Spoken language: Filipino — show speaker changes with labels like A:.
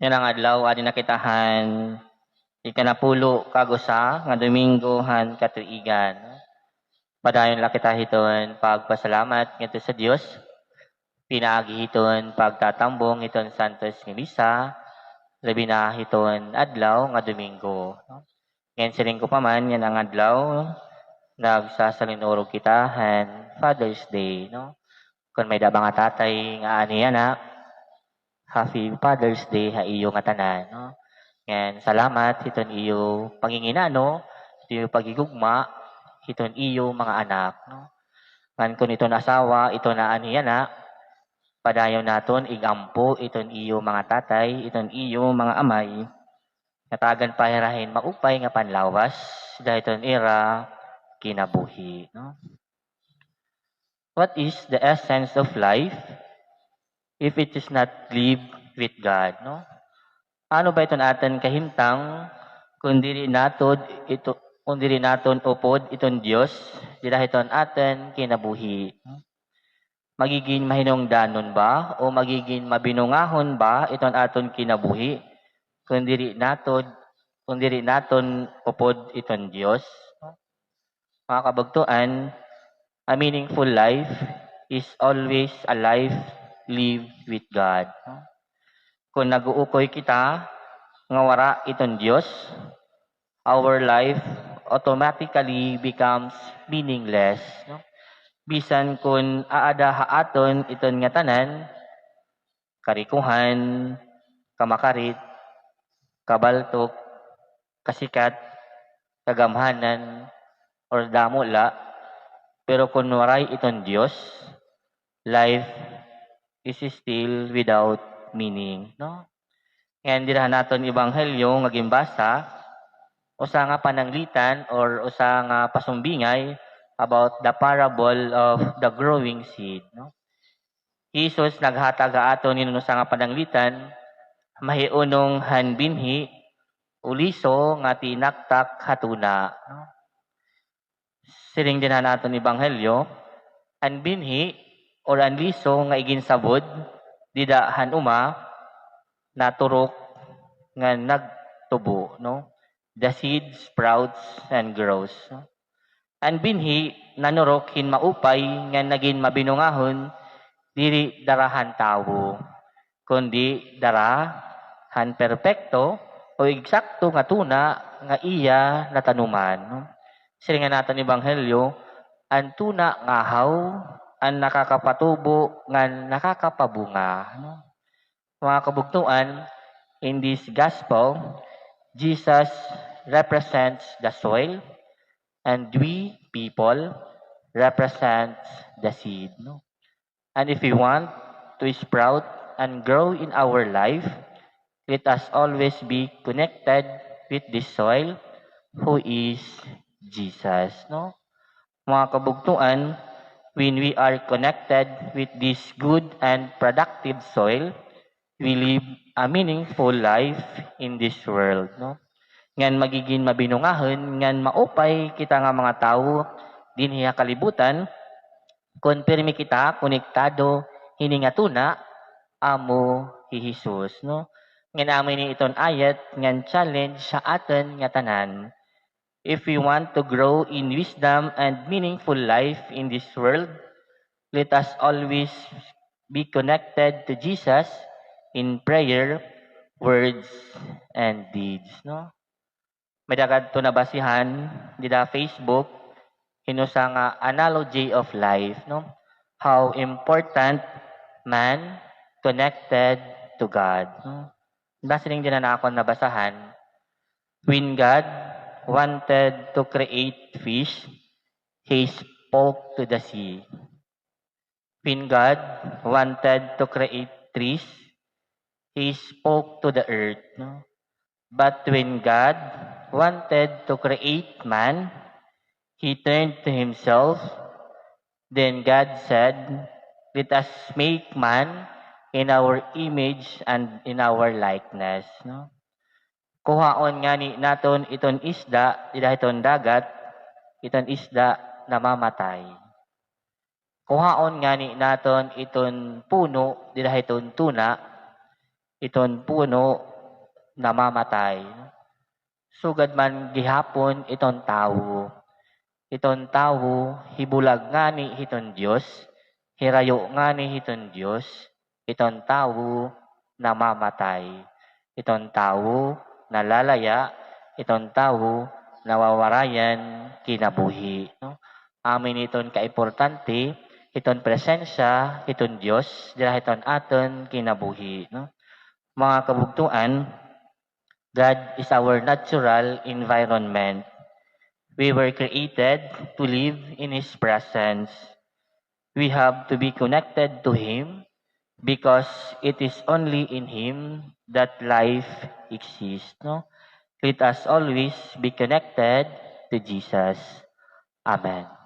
A: Yan ang adlaw adi nakitahan ikanapulo kagusa nga Domingo han katuigan. Padayon la kita hiton pagpasalamat ngadto sa Dios. Pinaagi hiton pagtatambong hiton Santos nga misa, labi na hiton adlaw nga Domingo. Ngayon siling ko pa man yan ang adlaw nagsasalinurog kita han Father's Day, no? Kung may dabang nga tatay nga ani anak, Happy Father's Day ha iyo nga tanan, no? Ngayon, salamat hiton iyo panginginano, ito yung pagigugma, hiton iyo mga anak, no? Ngan kun ito asawa, ito na aniya na, padayon naton igampo iton iyo mga tatay, iton iyo mga amay, natagan pahirahin maupay nga panlawas, dahil iton ira kinabuhi, no? What is the essence of life if it is not live with God, no? Ano ba iton atin kahimtang kundi naton ito kundi naton upod iton Dios dira iton aten kinabuhi. Magiging mahinungdanon ba o magiging mabinungahon ba iton aton kinabuhi kundi naton upod iton Dios. Mga kabagtuan, a meaningful life is always a life lived with God. Kung naguukoy kita nga wara iton Dios, our life automatically becomes meaningless. No? Bisan kung aada haaton iton nga tanan, karikuhan, kamakarit, kabaltok, kasikat, kagamhanan, or damula, pero kung waray iton Dios, life is still without meaning. No? Ngayon dira naton ibanghelyo nga gimbasa, usa nga pananglitan or usa nga pasumbingay about the parable of the growing seed, no? Jesus naghatag aton ninuno sa nga pananglitan mahiunong hanbinhi uliso nga tinaktak hatuna, no? Siring din naton ebanghelyo hanbinhi or anliso nga iginsabod dida hanuma naturok nga nagtubo, no? The seed sprouts and grows. Ang binhi nanurok hin maupay nga naging mabinungahon diri darahan tawo kundi darahan perpekto o eksakto nga tuna nga iya natanuman, no? Siringan natin ebanghelyo ang tuna nga haw ang nakakapatubo nga nakakapabunga, no? Mga kabugtuan, in this gospel Jesus represents the soil and we people represents the seed, no? And if we want to sprout and grow in our life, let us always be connected with this soil who is Jesus, no? Mga kabugtuan, when we are connected with this good and productive soil, we live a meaningful life in this world, no? Ngan magiging mabinungahon, ngan maupay kita nga mga tao dinhi kalibutan, kung pirmi kita konektado hiningatuna amo hi Jesus, no? Ngan amin ni iton ayat ngan challenge sa aton nga tanan. If we want to grow in wisdom and meaningful life in this world, let us always be connected to Jesus in prayer, words, and deeds, no? May dagad to nabasihan dida Facebook hinusa nga analogy of life, no? How important man connected to God, no? Basiling din na ako nabasahan. When God wanted to create fish, He spoke to the sea. When God wanted to create trees, He spoke to the earth, no? But when God wanted to create man, He turned to himself. Then God said, let us make man in our image and in our likeness, no? Kuhaon nga ni naton iton isda, ida iton dagat, iton isda namamatay. Kuhaon nga ni naton iton puno, dida iton tuna, iton puno namamatay. Sugad man gihapon iton tawo. Iton tawo hibulag ngani hiton Dios, hirayo ngani hiton Dios, iton tawo namamatay. Iton tawo nalalaya, iton tawo nawawarayan kinabuhi. No? Amin iton kaimportante, iton presensya, iton Dios, dira iton aton kinabuhi. No? Mga kabugtuan, God is our natural environment. We were created to live in His presence. We have to be connected to Him because it is only in Him that life exists. No? Let us always be connected to Jesus. Amen.